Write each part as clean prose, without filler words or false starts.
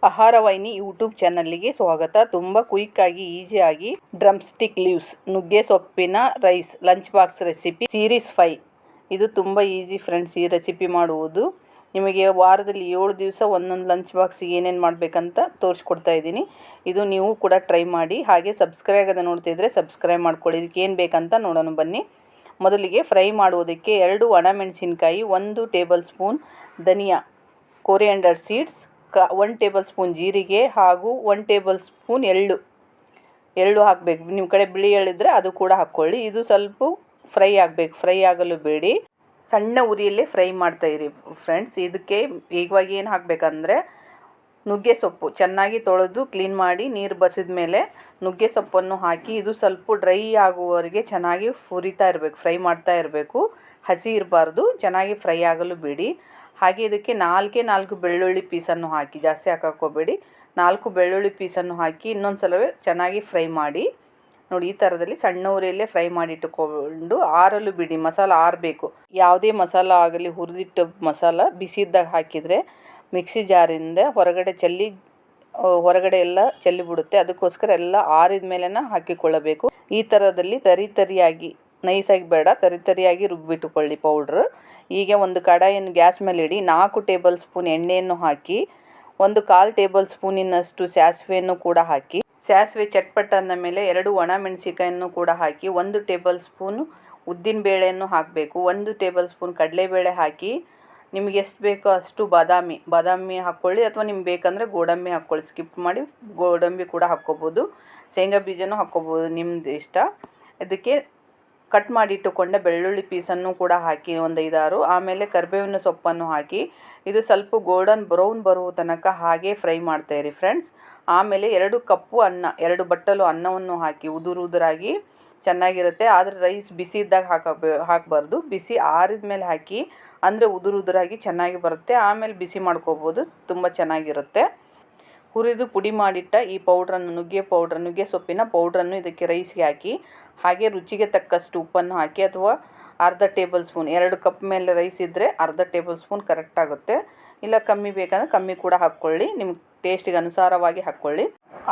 ಆಹಾರ ವಾಹಿನಿ ಯೂಟ್ಯೂಬ್ ಚಾನಲ್ಗೆ ಸ್ವಾಗತ. ತುಂಬ ಕ್ವಿಕ್ಕಾಗಿ ಈಸಿಯಾಗಿ ಡ್ರಮ್ ಸ್ಟಿಕ್ ಲೀವ್ಸ್ ನುಗ್ಗೆ ಸೊಪ್ಪಿನ rice lunch box recipe series 5. ಇದು ತುಂಬ ಈಸಿ ಫ್ರೆಂಡ್ಸ್. ಈ ರೆಸಿಪಿ ಮಾಡುವುದು ನಿಮಗೆ ವಾರದಲ್ಲಿ 7 ದಿವಸ ಒಂದೊಂದು ಲಂಚ್ ಬಾಕ್ಸಿಗೆ ಏನೇನು ಮಾಡಬೇಕಂತ ತೋರಿಸ್ಕೊಡ್ತಾ ಇದ್ದೀನಿ. ಇದು ನೀವು ಕೂಡ ಟ್ರೈ ಮಾಡಿ. ಹಾಗೆ ಸಬ್ಸ್ಕ್ರೈಬ್ ಆಗದೆ ನೋಡ್ತಿದ್ರೆ ಸಬ್ಸ್ಕ್ರೈಬ್ ಮಾಡ್ಕೊಳ್ಳಿ. ಇದಕ್ಕೆ ಏನು ಬೇಕಂತ ನೋಡೋಣ ಬನ್ನಿ. ಮೊದಲಿಗೆ ಫ್ರೈ ಮಾಡುವುದಕ್ಕೆ 2 ಒಣಮೆಣಸಿನಕಾಯಿ, 1 ಟೇಬಲ್ ಸ್ಪೂನ್ ಧನಿಯಾ, ಕೊರಿಯಾಂಡರ್ ಸೀಡ್ಸ್, 1 ಟೇಬಲ್ ಸ್ಪೂನ್ ಜೀರಿಗೆ ಹಾಗೂ 1 ಟೇಬಲ್ ಸ್ಪೂನ್ ಎಳ್ಳು ಹಾಕಬೇಕು. ನಿಮ್ಮ ಕಡೆ ಬಿಳಿ ಎಳ್ಳಿದ್ರೆ ಅದು ಕೂಡ ಹಾಕ್ಕೊಳ್ಳಿ. ಇದು ಸ್ವಲ್ಪ ಫ್ರೈ ಆಗಬೇಕು, ಫ್ರೈ ಆಗಲು ಬೇಡಿ. ಸಣ್ಣ ಉರಿಯಲ್ಲೇ ಫ್ರೈ ಮಾಡ್ತಾಯಿರಿ ಫ್ರೆಂಡ್ಸ್. ಇದಕ್ಕೆ ಇವಾಗ ಏನು ಹಾಕಬೇಕಂದ್ರೆ ನುಗ್ಗೆ ಸೊಪ್ಪು ಚೆನ್ನಾಗಿ ತೊಳೆದು ಕ್ಲೀನ್ ಮಾಡಿ ನೀರು ಬಸಿದ ಮೇಲೆ ನುಗ್ಗೆ ಸೊಪ್ಪನ್ನು ಹಾಕಿ ಇದು ಸ್ವಲ್ಪ ಡ್ರೈ ಆಗುವವರೆಗೆ ಚೆನ್ನಾಗಿ ಹುರಿತಾ ಇರಬೇಕು, ಫ್ರೈ ಮಾಡ್ತಾ ಇರಬೇಕು. ಹಸಿ ಇರಬಾರ್ದು, ಚೆನ್ನಾಗಿ ಫ್ರೈ ಆಗಲು ಬಿಡಿ. ಹಾಗೆ ಇದಕ್ಕೆ 4 ಬೆಳ್ಳುಳ್ಳಿ ಪೀಸನ್ನು ಹಾಕಿ, ಜಾಸ್ತಿ ಹಾಕೋಬೇಡಿ. 4 ಬೆಳ್ಳುಳ್ಳಿ ಪೀಸನ್ನು ಹಾಕಿ ಇನ್ನೊಂದು ಸಲವೇ ಚೆನ್ನಾಗಿ ಫ್ರೈ ಮಾಡಿ. ನೋಡಿ, ಈ ಥರದಲ್ಲಿ ಸಣ್ಣ ಉರಿಯಲ್ಲೇ ಫ್ರೈ ಮಾಡಿ ಇಟ್ಟುಕೊಂಡು ಆರಲು ಬಿಡಿ. ಮಸಾಲ ಆರಬೇಕು. ಯಾವುದೇ ಮಸಾಲ ಆಗಲಿ, ಹುರಿದಿಟ್ಟು ಮಸಾಲ ಬಿಸಿದಾಗ ಹಾಕಿದರೆ ಮಿಕ್ಸಿ ಜಾರಿಂದ ಹೊರಗಡೆ ಎಲ್ಲ ಚೆಲ್ಲಿಬಿಡುತ್ತೆ. ಅದಕ್ಕೋಸ್ಕರ ಎಲ್ಲ ಆರಿದ ಮೇಲೆ ಹಾಕಿಕೊಳ್ಳಬೇಕು. ಈ ಥರದಲ್ಲಿ ತರಿಯಾಗಿ, ನೈಸಾಗಿ ಬೇಡ, ತರಿಯಾಗಿ ರುಬ್ಬಿಟ್ಟುಕೊಳ್ಳಿ ಪೌಡ್ರ್. ಹೀಗೆ ಒಂದು ಕಡಾಯಿಯನ್ನು ಗ್ಯಾಸ್ ಮೇಲೆ ಇಡಿ. 4 ಟೇಬಲ್ ಸ್ಪೂನ್ ಎಣ್ಣೆಯನ್ನು ಹಾಕಿ 1/4 ಟೇಬಲ್ ಸ್ಪೂನಿನಷ್ಟು ಸಾಸಿವೆಯನ್ನು ಕೂಡ ಹಾಕಿ. ಸಾಸಿವೆ ಚಟ್ಪಟ ಅಂದ ಮೇಲೆ 2 ಒಣ ಮೆಣಸಿಕಾಯನ್ನು ಕೂಡ ಹಾಕಿ 1 ಟೇಬಲ್ ಸ್ಪೂನು ಉದ್ದಿನ ಬೇಳೆಯನ್ನು ಹಾಕಬೇಕು. 1 ಟೇಬಲ್ ಸ್ಪೂನ್ ಕಡಲೆಬೇಳೆ ಹಾಕಿ, ನಿಮಗೆ ಎಷ್ಟು ಬೇಕೋ ಅಷ್ಟು ಬಾದಾಮಿ ಹಾಕ್ಕೊಳ್ಳಿ, ಅಥವಾ ನಿಮ್ಗೆ ಬೇಕಂದರೆ ಗೋಡಂಬಿ ಹಾಕ್ಕೊಳ್ಳಿ. ಸ್ಕಿಪ್ ಮಾಡಿ ಗೋಡಂಬಿ ಕೂಡ ಹಾಕ್ಕೋಬೋದು, ಶೇಂಗಾ ಬೀಜನೂ ಹಾಕ್ಕೋಬೋದು, ನಿಮ್ಮದು ಇಷ್ಟ. ಇದಕ್ಕೆ ಕಟ್ ಮಾಡಿ ಇಟ್ಟುಕೊಂಡ ಬೆಳ್ಳುಳ್ಳಿ ಪೀಸನ್ನು ಕೂಡ ಹಾಕಿ 1 5-6. ಆಮೇಲೆ ಕರಿಬೇವಿನ ಸೊಪ್ಪನ್ನು ಹಾಕಿ ಇದು ಸ್ವಲ್ಪ ಗೋಲ್ಡನ್ ಬ್ರೌನ್ ಬರುವ ತನಕ ಹಾಗೆ ಫ್ರೈ ಮಾಡ್ತಾಯಿರಿ ಫ್ರೆಂಡ್ಸ್. ಆಮೇಲೆ 2 ಕಪ್ಪು ಅನ್ನ, 2 ಬಟ್ಟಲು ಅನ್ನವನ್ನು ಹಾಕಿ ಉದುರಾಗಿ ಚೆನ್ನಾಗಿರುತ್ತೆ. ಆದರೆ ರೈಸ್ ಬಿಸಿ ಇದ್ದಾಗ ಹಾಕಬಾರ್ದು, ಬಿಸಿ ಆರಿದ ಮೇಲೆ ಹಾಕಿ, ಅಂದರೆ ಉದುರಾಗಿ ಚೆನ್ನಾಗಿ ಬರುತ್ತೆ. ಆಮೇಲೆ ಬಿಸಿ ಮಾಡ್ಕೋಬೋದು, ತುಂಬ ಚೆನ್ನಾಗಿರುತ್ತೆ. ಹುರಿದು ಪುಡಿ ಮಾಡಿಟ್ಟ ಈ ಪೌಡ್ರನ್ನು, ನುಗ್ಗೆ ಸೊಪ್ಪಿನ ಪೌಡ್ರನ್ನು ಇದಕ್ಕೆ ರೈಸ್ಗೆ ಹಾಕಿ, ಹಾಗೆ ರುಚಿಗೆ ತಕ್ಕಷ್ಟು ಉಪ್ಪನ್ನು ಹಾಕಿ, ಅಥವಾ ಅರ್ಧ ಟೇಬಲ್ ಸ್ಪೂನ್, 2 ಕಪ್ ಮೇಲೆ ರೈಸ್ ಇದ್ದರೆ ಅರ್ಧ ಟೇಬಲ್ ಸ್ಪೂನ್ ಕರೆಕ್ಟ್ ಆಗುತ್ತೆ. ಇಲ್ಲ ಕಮ್ಮಿ ಬೇಕಂದರೆ ಕಮ್ಮಿ ಕೂಡ ಹಾಕ್ಕೊಳ್ಳಿ, ನಿಮ್ಮ ಟೇಸ್ಟಿಗೆ ಅನುಸಾರವಾಗಿ ಹಾಕ್ಕೊಳ್ಳಿ.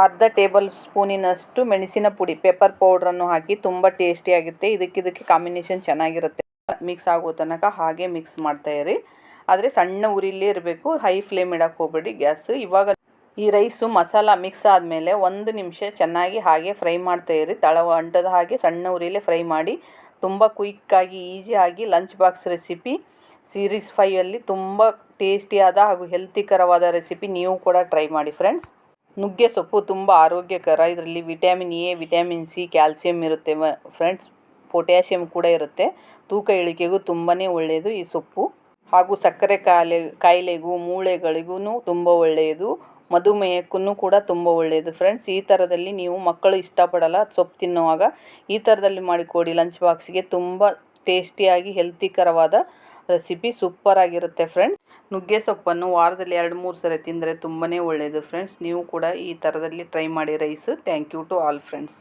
ಅರ್ಧ ಟೇಬಲ್ ಸ್ಪೂನಿನಷ್ಟು ಮೆಣಸಿನ ಪುಡಿ, ಪೆಪ್ಪರ್ ಪೌಡ್ರನ್ನು ಹಾಕಿ, ತುಂಬ ಟೇಸ್ಟಿಯಾಗುತ್ತೆ. ಇದಕ್ಕೆ ಕಾಂಬಿನೇಷನ್ ಚೆನ್ನಾಗಿರುತ್ತೆ. ಮಿಕ್ಸ್ ಆಗೋ ತನಕ ಹಾಗೆ ಮಿಕ್ಸ್ ಮಾಡ್ತಾಯಿರಿ. ಆದರೆ ಸಣ್ಣ ಉರಿಲೇ ಇರಬೇಕು, ಹೈ ಫ್ಲೇಮ್ ಇಡಕ್ಕೆ ಹೋಗಬೇಡಿ ಗ್ಯಾಸ್. ಇವಾಗ ಈ ರೈಸು ಮಸಾಲ ಮಿಕ್ಸ್ ಆದಮೇಲೆ 1 ನಿಮಿಷ ಚೆನ್ನಾಗಿ ಹಾಗೆ ಫ್ರೈ ಮಾಡ್ತಾಯಿರಿ. ಅಂಟದ ಹಾಗೆ ಸಣ್ಣ ಉರಿಯಲ್ಲೇ ಫ್ರೈ ಮಾಡಿ. ತುಂಬ ಕ್ವಿಕ್ಕಾಗಿ ಈಸಿಯಾಗಿ ಲಂಚ್ ಬಾಕ್ಸ್ ರೆಸಿಪಿ ಸೀರೀಸ್ 5ಅಲ್ಲಿ ತುಂಬ ಟೇಸ್ಟಿಯಾದ ಹಾಗೂ ಹೆಲ್ತಿಕರವಾದ ರೆಸಿಪಿ. ನೀವು ಕೂಡ ಟ್ರೈ ಮಾಡಿ ಫ್ರೆಂಡ್ಸ್. ನುಗ್ಗೆ ಸೊಪ್ಪು ತುಂಬ ಆರೋಗ್ಯಕರ. ಇದರಲ್ಲಿ vitamin A, vitamin C, calcium ಇರುತ್ತೆ ಫ್ರೆಂಡ್ಸ್. ಪೊಟ್ಯಾಷಿಯಂ ಕೂಡ ಇರುತ್ತೆ. ತೂಕ ಇಳಿಕೆಗೂ ತುಂಬಾ ಒಳ್ಳೆಯದು ಈ ಸೊಪ್ಪು. ಹಾಗೂ ಸಕ್ಕರೆ ಕಾಯಿಲೆಗೂ ಮೂಳೆಗಳಿಗೂ ತುಂಬ ಒಳ್ಳೆಯದು. ಮಧುಮೇಹಕ್ಕೂ ಕೂಡ ತುಂಬ ಒಳ್ಳೆಯದು ಫ್ರೆಂಡ್ಸ್. ಈ ಥರದಲ್ಲಿ ನೀವು, ಮಕ್ಕಳು ಇಷ್ಟಪಡಲ್ಲ ಸೊಪ್ಪು ತಿನ್ನುವಾಗ, ಈ ಥರದಲ್ಲಿ ಮಾಡಿಕೊಡಿ ಲಂಚ್ ಬಾಕ್ಸಿಗೆ. ತುಂಬ ಟೇಸ್ಟಿಯಾಗಿ ಹೆಲ್ತಿಕರವಾದ ರೆಸಿಪಿ, ಸೂಪರಾಗಿರುತ್ತೆ ಫ್ರೆಂಡ್ಸ್. ನುಗ್ಗೆ ಸೊಪ್ಪನ್ನು ವಾರದಲ್ಲಿ 2-3 ಸರಿ ತಿಂದರೆ ತುಂಬಾ ಒಳ್ಳೆಯದು ಫ್ರೆಂಡ್ಸ್. ನೀವು ಕೂಡ ಈ ಥರದಲ್ಲಿ ಟ್ರೈ ಮಾಡಿ rice. Thank you to all friends.